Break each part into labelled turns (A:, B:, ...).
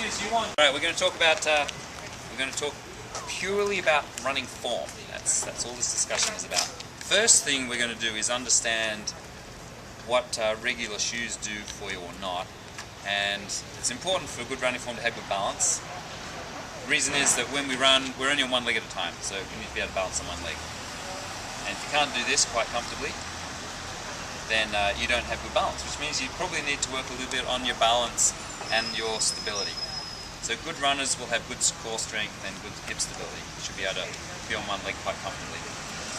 A: All right, we're going to talk about purely about running form. That's all this discussion is about. First thing we're going to do is understand what regular shoes do for you or not, and it's important for a good running form to have good balance. The reason is that when we run, we're only on one leg at a time, so we need to be able to balance on one leg. And if you can't do this quite comfortably, then you don't have good balance, which means you probably need to work a little bit on your balance and your stability. So good runners will have good core strength and good hip stability. You should be able to be on one leg quite comfortably.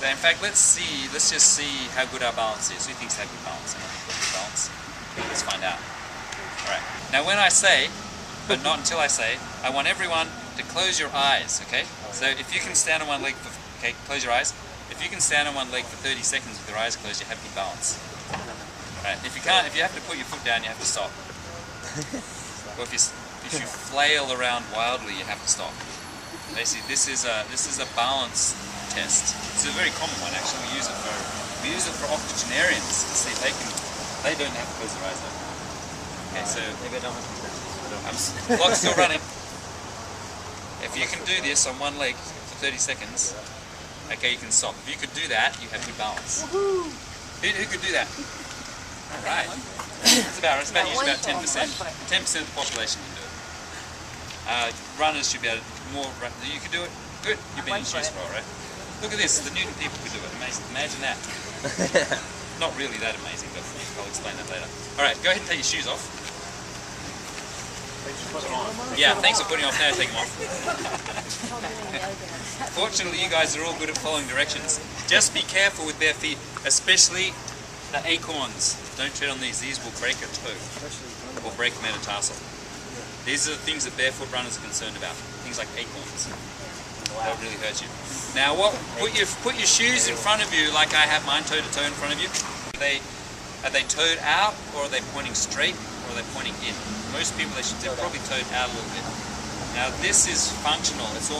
A: So in fact, let's just see how good our balance is. Who thinks they have good balance? Anyone think good balance? Let's find out. Alright. Now when I say, but not until I say, I want everyone to close your eyes, okay? So if you can stand on one leg for, okay, close your eyes. If you can stand on one leg for 30 seconds with your eyes closed, you have good balance. Right. If you can't, if you have to put your foot down, you have to stop. Or if you flail around wildly, you have to stop. Basically, this is a balance test. It's a very common one actually. We use it for octogenarians to see if they don't have to close their eyes though. Okay, so clock's still running. If you can do this on one leg for 30 seconds, okay, you can stop. If you could do that, you have good balance. Who could do that? All right. It's about usually about 10%. 10% of the population can do it. Runners should be able to you can do it. Good. You've been in shoes for a while, right? Look at this. The Newton people could do it. Amazing. Imagine that. Not really that amazing, but I'll explain that later. All right. Go ahead and take your shoes off. Yeah, thanks for putting them off. Now take them off. Fortunately, you guys are all good at following directions. Just be careful with bare feet, especially the acorns. Don't tread on these. These will break a toe or break a metatarsal. These are the things that barefoot runners are concerned about. Things like acorns. They'll really hurt you. Now, put your shoes in front of you like I have mine, toe to toe in front of you. Are they toed out, or are they pointing straight, or are they pointing in? Most people, they're probably toed out a little bit. Now, this is functional. It's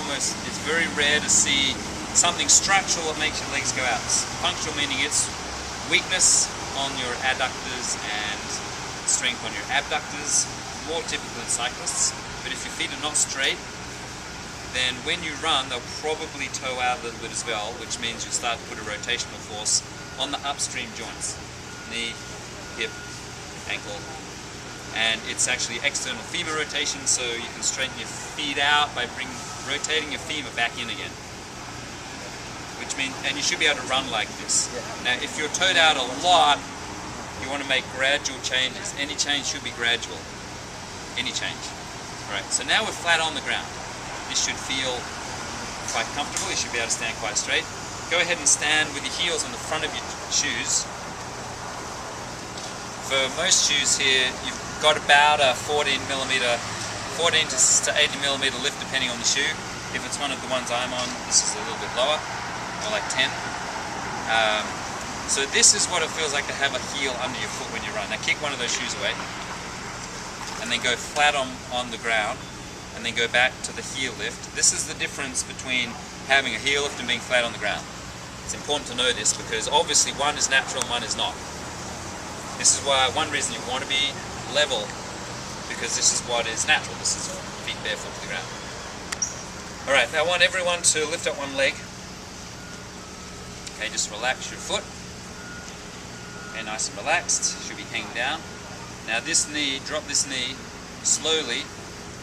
A: very rare to see something structural that makes your legs go out. Functional meaning it's weakness on your adductors and strength on your abductors. More typical in cyclists, but if your feet are not straight, then when you run, they'll probably toe out a little bit as well, which means you'll start to put a rotational force on the upstream joints, knee, hip, ankle, and it's actually external femur rotation, so you can straighten your feet out by rotating your femur back in again. Which means, and you should be able to run like this. Now, if you're toed out a lot, you want to make gradual changes. Any change should be gradual. Any change. Alright, so now we're flat on the ground. This should feel quite comfortable. You should be able to stand quite straight. Go ahead and stand with your heels on the front of your shoes. For most shoes here, you've got about a 14 to 80 millimeter lift depending on the shoe. If it's one of the ones I'm on, this is a little bit lower, more like 10. So this is what it feels like to have a heel under your foot when you run. Now kick one of those shoes away, and then go flat on the ground, and then go back to the heel lift. This is the difference between having a heel lift and being flat on the ground. It's important to know this because obviously one is natural and one is not. This is why one reason you want to be level, because this is what is natural. This is feet barefoot to the ground. Alright, now I want everyone to lift up one leg. Okay, just relax your foot. Okay, nice and relaxed. Should be hanging down. Now this knee, drop this knee slowly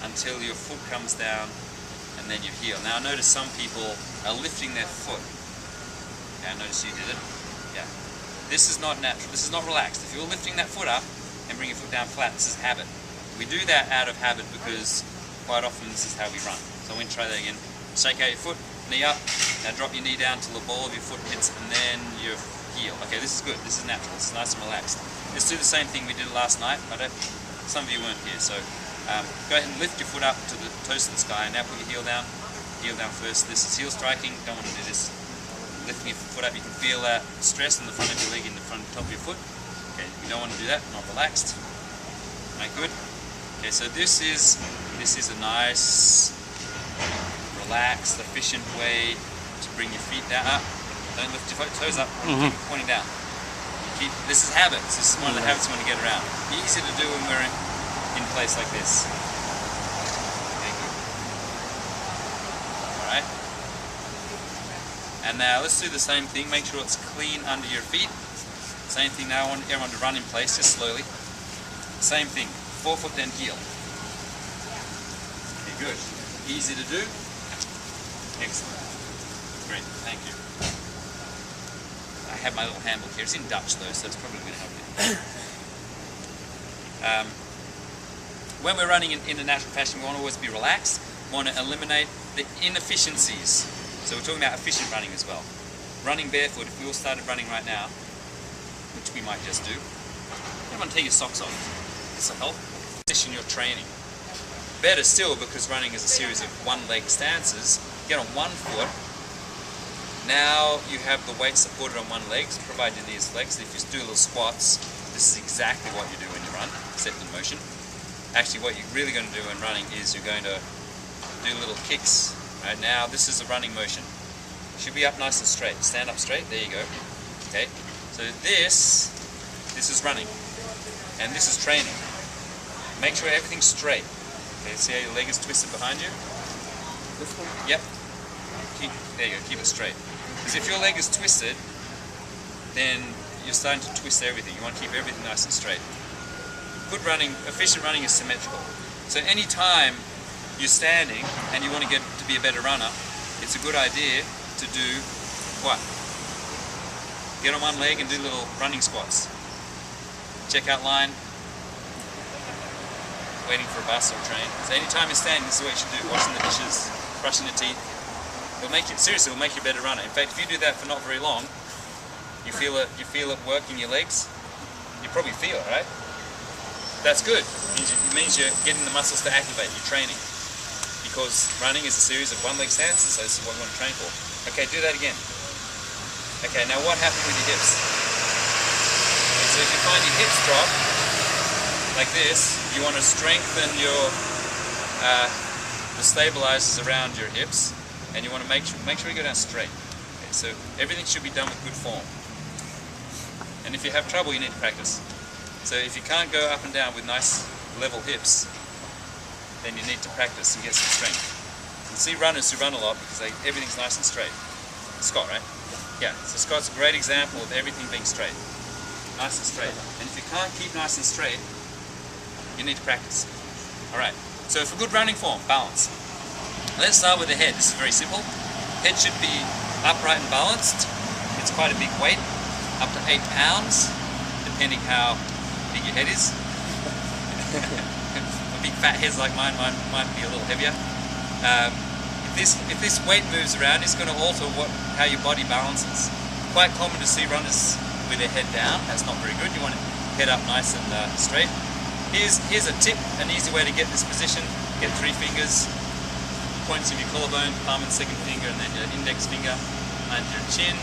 A: until your foot comes down and then your heel. Now notice some people are lifting their foot. Okay, I notice you did it. Yeah. This is not natural. This is not relaxed. If you're lifting that foot up and bring your foot down flat, this is habit. We do that out of habit because quite often this is how we run. So I'm going to try that again. Shake out your foot, knee up. Now drop your knee down till the ball of your foot hits and then your heel. Okay, this is good. This is natural. This is nice and relaxed. Let's do the same thing we did last night. Some of you weren't here, so go ahead and lift your foot up to the toes of the sky. Now put your heel down first. This is heel striking. Don't want to do this. Lifting your foot up, you can feel that stress in the front of your leg, in the front top of your foot. Okay, you don't want to do that. Not relaxed. Right, good. Okay, so this is a nice, relaxed, efficient way to bring your feet down up. Don't lift your toes up. Keep pointing down. This is habits. This is one of the habits you want to get around. Easy to do when we're in place like this. And now let's do the same thing. Make sure it's clean under your feet. Same thing now. I want everyone to run in place just slowly. Same thing. Forefoot then heel. Okay, good. Easy to do. Excellent. Great. Thank you. I have my little handbook here. It's in Dutch though, so it's probably going to help you. When we're running in a natural fashion, we want to always be relaxed. We want to eliminate the inefficiencies. So we're talking about efficient running as well. Running barefoot, if we all started running right now, which we might just do, everyone take your socks off. This will help. Position your training. Better still, because running is a series of one-leg stances, get on one foot. Now you have the weight supported on one leg, so provide your knees flexed. If you do little squats, this is exactly what you do when you run, set in motion. Actually, what you're really going to do when running is you're going to do little kicks. Right now, this is a running motion. Should be up nice and straight. Stand up straight. There you go. Okay. So this is running, and this is training. Make sure everything's straight. Okay. See how your leg is twisted behind you?
B: This one?
A: Yep. There you go. Keep it straight. Because if your leg is twisted, then you're starting to twist everything. You want to keep everything nice and straight. Good running, efficient running is symmetrical. So any time you're standing and you want to get to be a better runner, it's a good idea to do what? Get on one leg and do little running squats. Check out line. Waiting for a bus or a train. So any time you're standing, this is what you should do. Washing the dishes, brushing your teeth. It'll make you, seriously, it'll make you a better runner. In fact, if you do that for not very long, you feel it working your legs. You probably feel it, right? That's good. It means you're getting the muscles to activate. You're training. Because running is a series of one-leg stances, so this is what we want to train for. Okay, do that again. Okay, now what happened with your hips? Okay, so if you find your hips drop, like this, you want to strengthen your the stabilizers around your hips, and you want to make sure you go down straight. Okay, so everything should be done with good form. And if you have trouble, you need to practice. So if you can't go up and down with nice level hips, then you need to practice and get some strength. You see runners who run a lot because everything's nice and straight. Scott, right? Yeah, so Scott's a great example of everything being straight. Nice and straight. And if you can't keep nice and straight, you need to practice. Alright, so for good running form, balance. Let's start with the head. This is very simple. Head should be upright and balanced. It's quite a big weight, up to 8 pounds, depending how big your head is. Big fat heads like mine might be a little heavier. If this weight moves around, it's going to alter how your body balances. Quite common to see runners with their head down. That's not very good. You want to head up nice and straight. Here's a tip, an easy way to get this position. Get 3 fingers, points of your collarbone, palm and second finger, and then your index finger under your chin.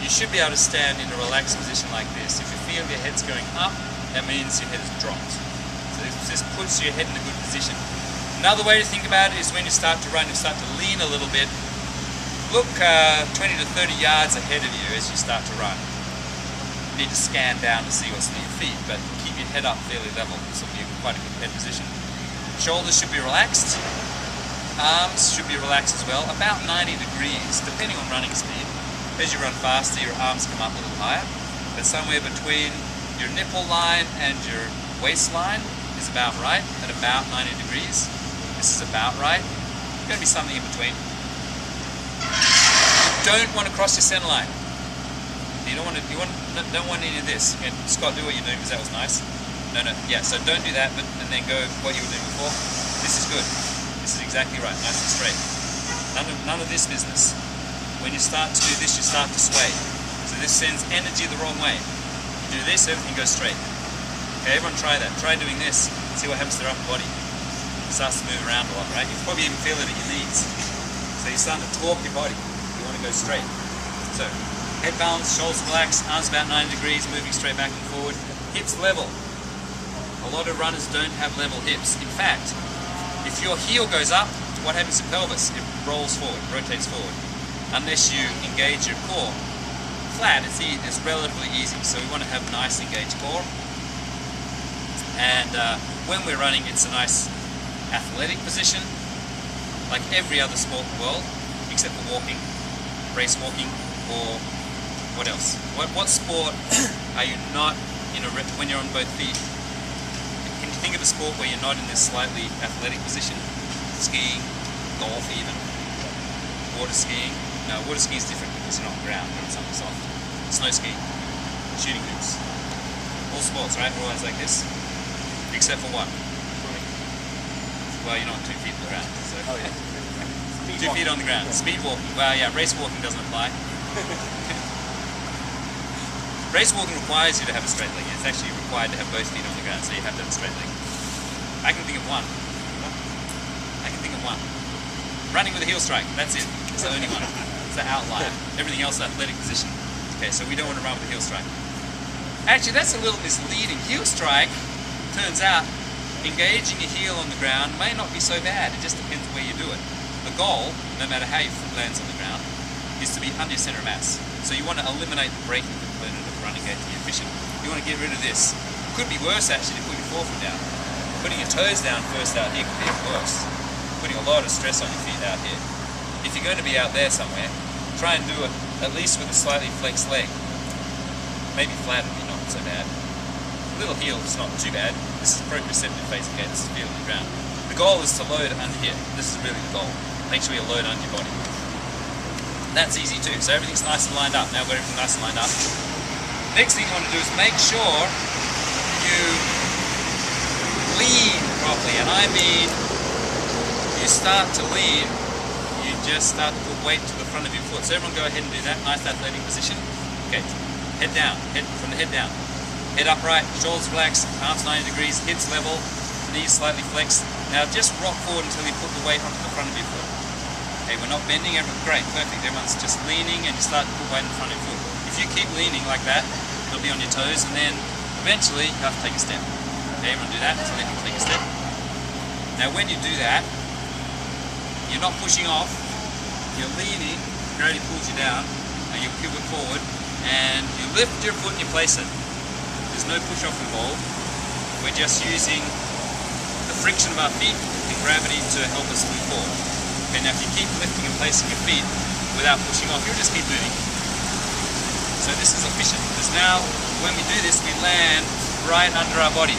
A: You should be able to stand in a relaxed position like this. If you feel your head's going up, that means your head is dropped. This puts your head in a good position. Another way to think about it is when you start to run, you start to lean a little bit. Look 20 to 30 yards ahead of you as you start to run. You need to scan down to see what's near your feet, but keep your head up fairly level. This will be quite a good head position. Shoulders should be relaxed. Arms should be relaxed as well, about 90 degrees, depending on running speed. As you run faster, your arms come up a little higher, but somewhere between your nipple line and your waistline is about right, at about 90 degrees. This is about right. There's going to be something in between. You don't want to cross your center line. You don't want any of this. Okay, Scott, do what you're doing because that was nice. No, yeah, so don't do that, and then go what you were doing before. This is good. This is exactly right, nice and straight. None of this business. When you start to do this, you start to sway. So this sends energy the wrong way. You do this, everything goes straight. Okay, everyone try that. Try doing this. See what happens to their upper body. It starts to move around a lot, right? You probably even feel it at your knees. So you're starting to torque your body. You want to go straight. So, head balance, shoulders relaxed, arms about 90 degrees, moving straight back and forward. Hips level. A lot of runners don't have level hips. In fact, if your heel goes up, what happens to pelvis? It rolls forward, rotates forward. Unless you engage your core flat, it's relatively easy. So we want to have nice engaged core. And when we're running, it's a nice athletic position, like every other sport in the world, except for walking. race walking, or what else? What sport are you not in when you're on both feet? Can you think of a sport where you're not in this slightly athletic position? Skiing, golf even, water skiing. No, water skiing is different because you're not on the ground, you're on something soft. Snow skiing, shooting hoops. All sports, right? We're always like this. Except for one. Well, you're not 2 feet on the ground. So.
B: Oh yeah.
A: 2 feet on the ground. Speed walking. Well, yeah, race walking doesn't apply. Race walking requires you to have a straight leg. It's actually required to have both feet on the ground, so you have to have a straight leg. I can think of one. Running with a heel strike. That's it. It's the only one. It's the outlier. Everything else is athletic position. Okay, so we don't want to run with a heel strike. Actually, that's a little misleading. Heel strike, turns out, engaging your heel on the ground may not be so bad. It just depends where you do it. The goal, no matter how your foot lands on the ground, is to be under your center of mass. So you want to eliminate the braking component of running to be efficient. You want to get rid of this. It could be worse actually to put your forefoot down. Putting your toes down first out here could be worse. Putting a lot of stress on your feet out here. If you're going to be out there somewhere, try and do it at least with a slightly flexed leg. Maybe flat would be not so bad. A little heel is not too bad. This is proprioceptive face, okay, this is feel on the ground. The goal is to load under here. This is really the goal. Make sure you load under your body. That's easy too. So everything's nice and lined up. Now we've got everything nice and lined up. Next thing you want to do is make sure you lean properly, and I mean you start to lean, you just start to put weight to the front of your foot. So everyone go ahead and do that. Nice athletic position. Okay, head down, from the head down. Head upright, shoulders relaxed, arms 90 degrees, hips level, knees slightly flexed. Now just rock forward until you put the weight onto the front of your foot. Okay, we're not bending, great, perfect. Everyone's just leaning and you start to put weight in the front of your foot. If you keep leaning like that, it'll be on your toes, and then eventually you have to take a step. Okay, everyone do that, so then you take a step. Now when you do that, you're not pushing off, you're leaning, gravity pulls you down, and you pivot forward, and you lift your foot and you place it. There's no push off involved. We're just using the friction of our feet and gravity to help us move forward. Okay, now if you keep lifting and placing your feet without pushing off, you'll just keep moving. So this is efficient, because now when we do this, we land right under our body.